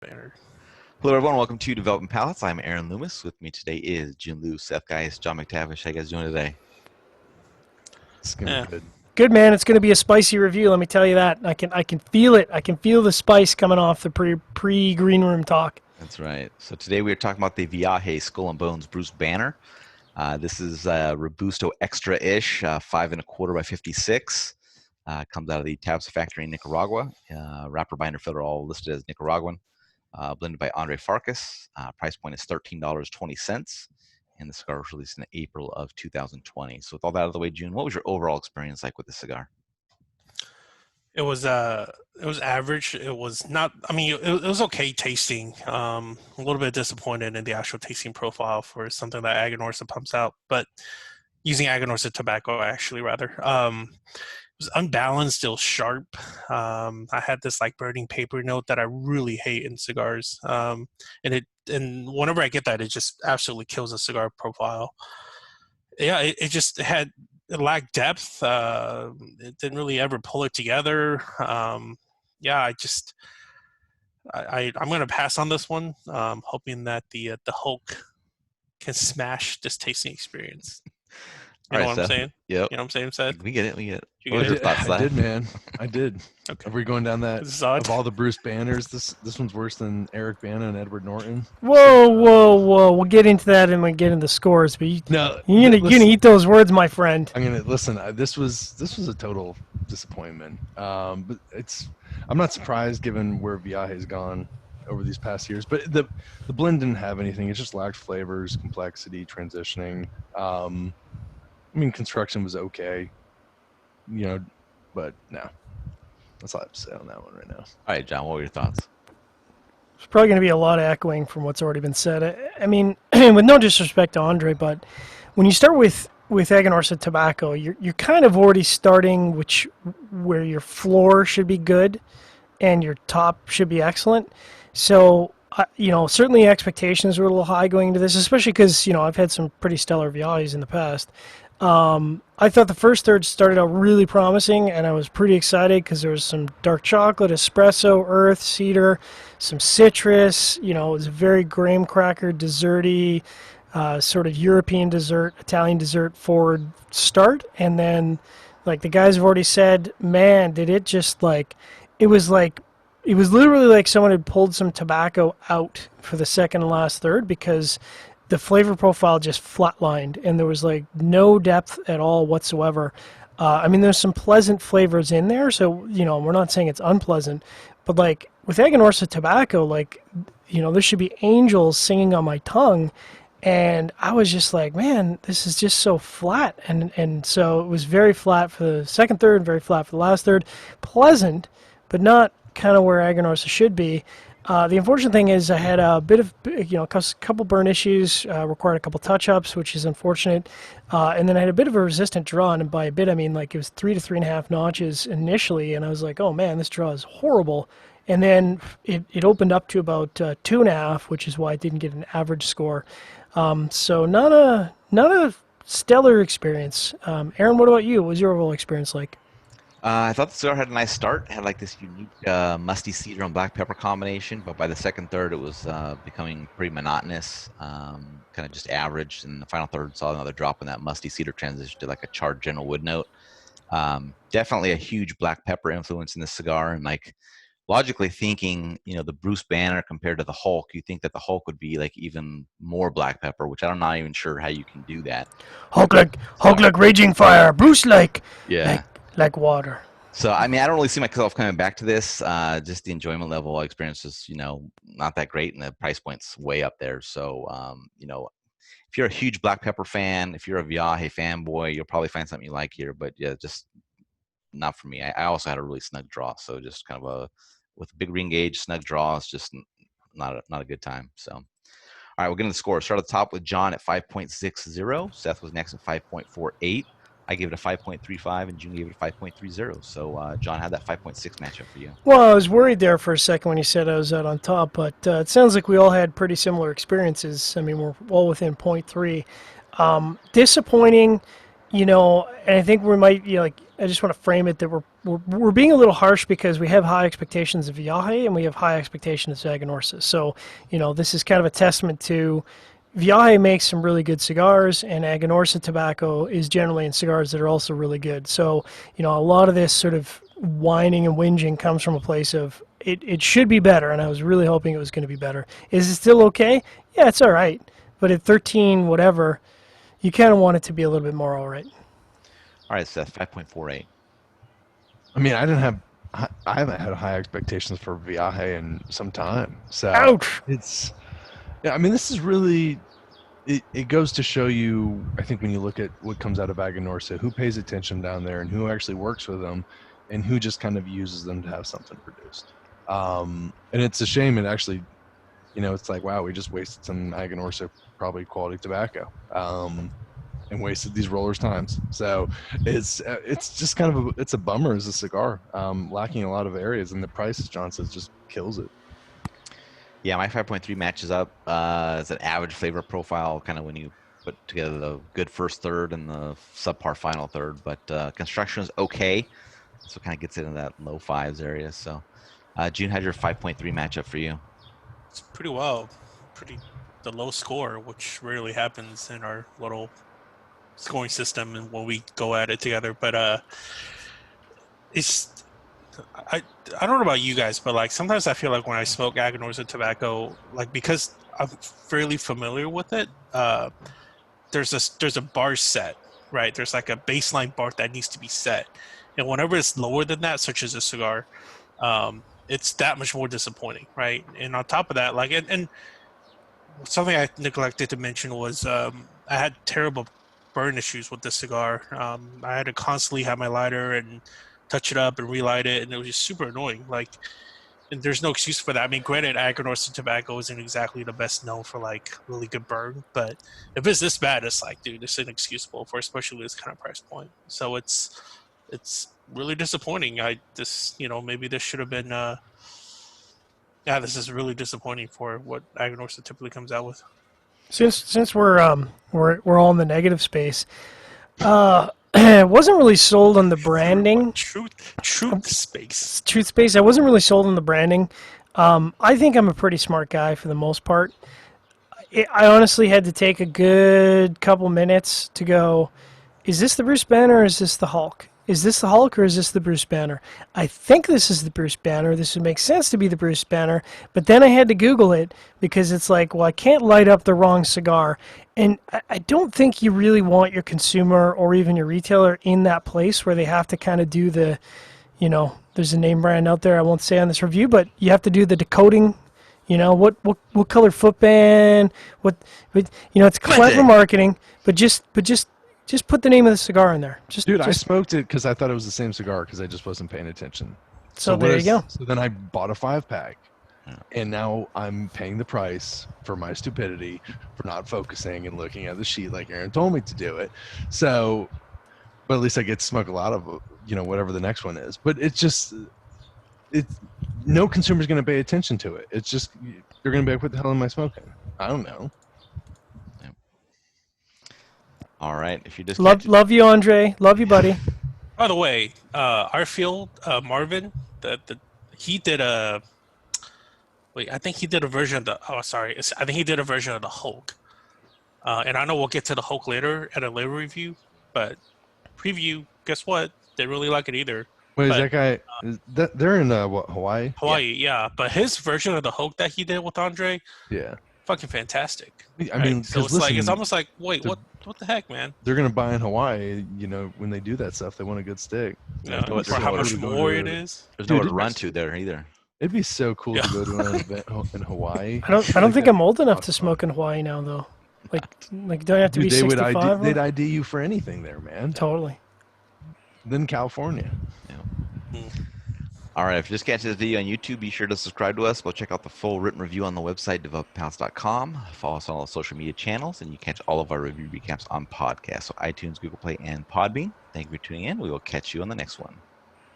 Banner. Hello, everyone. Welcome to Development Palates. I'm Aaron Loomis. With me today is Jiunn, Seth, guys, John McTavish. How you guys doing today? It's gonna Yeah. be good. Good, man. It's going to be a spicy review. Let me tell you that. I can feel it. I can feel the spice coming off the pre green room talk. That's right. So today we are talking about the Viaje Skull and Bones Bruce Banner. This is Robusto Extra-ish, 5 1/4 by 56. Comes out of the Tabs factory in Nicaragua. Wrapper, binder, filler, all listed as Nicaraguan. Blended by Andre Farkas. Price point is $13.20. And the cigar was released in April of 2020. So with all that out of the way, June, what was your overall experience like with this cigar? It was average. It was not. I mean, it was okay tasting. A little bit disappointed in the actual tasting profile for something that Aganorsa pumps out, but using Aganorsa tobacco actually rather. It was unbalanced, still sharp. I had this like burning paper note that I really hate in cigars. And whenever I get that, it just absolutely kills the cigar profile. Yeah, it lacked depth. It didn't really ever pull it together. Yeah, I'm going to pass on this one, hoping that the Hulk can smash this tasting experience. You know All right, what I'm Seth. saying? Yep. You know what I'm saying, Seth? We get it. We get it. You What was get your it? thoughts, I Seth? did, man. I did. Okay. Are we going down that This is odd. of all the Bruce Banners? This one's worse than Eric Bana and Edward Norton. Whoa. We'll get into that when we get into scores. But No, you're gonna eat those words, my friend. I'm gonna listen. This was a total disappointment. But I'm not surprised given where Viaje has gone over these past years. But the blend didn't have anything. It just lacked flavors, complexity, transitioning. I mean, construction was okay, but no. That's all I have to say on that one right now. All right, John, what were your thoughts? There's probably going to be a lot of echoing from what's already been said. I mean, with no disrespect to Andre, but when you start with Aganorsa tobacco, you're kind of already starting where your floor should be good and your top should be excellent. So, certainly expectations were a little high going into this, especially because, I've had some pretty stellar Viajes in the past. I thought the first third started out really promising, and I was pretty excited because there was some dark chocolate, espresso, earth, cedar, some citrus. It was a very graham cracker, desserty, sort of European dessert, Italian dessert forward start. And then, like the guys have already said, man, did it just it was literally like someone had pulled some tobacco out for the second and last third because the flavor profile just flatlined and there was no depth at all whatsoever. I mean, there's some pleasant flavors in there, so we're not saying it's unpleasant, but with Aganorsa tobacco, there should be angels singing on my tongue, and I was just like, man, this is just so flat, and so it was very flat for the second third, very flat for the last third, pleasant, but not kind of where Aganorsa should be. The unfortunate thing is I had a bit of, a couple burn issues, required a couple touch-ups, which is unfortunate. And then I had a bit of a resistant draw, and by a bit I mean it was 3 to 3.5 notches initially, and I was like, oh man, this draw is horrible. And then it opened up to about 2.5, which is why I didn't get an average score. So not a stellar experience. Aaron, what about you? What was your overall experience like? I thought the cigar had a nice start. It had this unique musty cedar and black pepper combination, but by the second third, it was becoming pretty monotonous, kind of just average. And the final third saw another drop in that musty cedar transition to a charred general wood note. Definitely a huge black pepper influence in the cigar, and logically thinking, the Bruce Banner compared to the Hulk, you think that the Hulk would be even more black pepper, which I'm not even sure how you can do that. Hulk like raging fire, Bruce yeah. Like water. So, I mean, I don't really see myself coming back to this. Just the enjoyment level, experience is, not that great, and the price point's way up there. So, if you're a huge black pepper fan, if you're a Viaje fanboy, you'll probably find something you like here. But yeah, just not for me. I also had a really snug draw, so just kind of with a big ring gauge, snug draw, it's just not a good time. So, all right, we'll get into the score. Start at the top with John at 5.60. Seth was next at 5.48. I gave it a 5.35, and June gave it a 5.30. So, John, how'd that 5.6 matchup for you? Well, I was worried there for a second when you said I was out on top, but it sounds like we all had pretty similar experiences. I mean, we're all within 0.3. Disappointing And I think we might, like, I just want to frame it that we're being a little harsh because we have high expectations of Viaje and we have high expectations of Aganorsa. So, this is kind of a testament to Viaje makes some really good cigars, and Aganorsa tobacco is generally in cigars that are also really good. So, a lot of this sort of whining and whinging comes from a place of it should be better, and I was really hoping it was going to be better. Is it still okay? Yeah, it's all right. But at 13, whatever, you kind of want it to be a little bit more all right. All right, Seth, 5.48. I mean, I haven't had high expectations for Viaje in some time. So Ouch! yeah, I mean, this is really, it goes to show you, I think when you look at what comes out of Aganorsa, who pays attention down there and who actually works with them and who just kind of uses them to have something produced. And it's a shame it actually, it's like, wow, we just wasted some Aganorsa, probably quality tobacco, and wasted these rollers' times. So it's just kind of it's a bummer as a cigar, lacking a lot of areas, and the price, as John says, just kills it. Yeah, my 5.3 matches up. It's an average flavor profile, kind of when you put together the good first third and the subpar final third. But construction is okay, so it kind of gets into that low fives area. So, Jiunn, how'd your 5.3 matchup for you? It's pretty the low score, which rarely happens in our little scoring system and when we go at it together. But it's I don't know about you guys, but like sometimes I feel like when I smoke Aganorsa tobacco, like because I'm fairly familiar with it, there's a bar set, right? There's like a baseline bar that needs to be set, and whenever it's lower than that, such as a cigar, it's that much more disappointing, right? And on top of that, like and something I neglected to mention was I had terrible burn issues with this cigar. I had to constantly have my lighter and touch it up and relight it, and it was just super annoying. Like, and there's no excuse for that. I mean, granted, Aganorsa tobacco isn't exactly the best known for like really good burn, but if it's this bad, it's like, dude, it's inexcusable for especially this kind of price point. So it's really disappointing. Maybe this should have been. Yeah, this is really disappointing for what Aganorsa typically comes out with. Since we're all in the negative space, I wasn't really sold on the branding. Truth space. Truth space. I wasn't really sold on the branding. I think I'm a pretty smart guy for the most part. I honestly had to take a good couple minutes to go, is this the Bruce Banner or is this the Hulk? Is this the Hulk or is this the Bruce Banner? I think this is the Bruce Banner. This would make sense to be the Bruce Banner. But then I had to Google it because it's like, well, I can't light up the wrong cigar. And I don't think you really want your consumer or even your retailer in that place where they have to kind of do the, there's a name brand out there I won't say on this review, but you have to do the decoding. What color footband? It's clever marketing, but just put the name of the cigar in there. I smoked it because I thought it was the same cigar because I just wasn't paying attention. So there you go. So then I bought a 5-pack, and now I'm paying the price for my stupidity for not focusing and looking at the sheet like Aaron told me to do it. So, but at least I get to smoke a lot of whatever the next one is. But no consumer's going to pay attention to it. It's just they're going to be like, what the hell am I smoking? I don't know. All right. If you just love you, Andre. Love you, buddy. By the way, our field, Marvin, he did a. Wait, I think he did a version of the. Oh, sorry. I think he did a version of the Hulk. And I know we'll get to the Hulk later at a later review, but preview. Guess what? Didn't really like it either. Wait, is that guy? They're in Hawaii? Hawaii, yeah. But his version of the Hulk that he did with Andre, yeah, fucking fantastic. I mean, so it's almost like, wait, what the heck, man? They're gonna buy in Hawaii. When they do that stuff, they want a good stick. Yeah, for how much more it is. There's nowhere to run to there either. It'd be so cool to go to an event in Hawaii. I don't think I'm old enough to smoke in Hawaii now, though. Like don't have to be 65? They'd ID you for anything there, man. Totally. Then California. Yeah. All right, if you just catch this video on YouTube, be sure to subscribe to us. Go check out the full written review on the website, developpalates.com. Follow us on all the social media channels, and you catch all of our review recaps on podcasts, so iTunes, Google Play, and Podbean. Thank you for tuning in. We will catch you on the next one.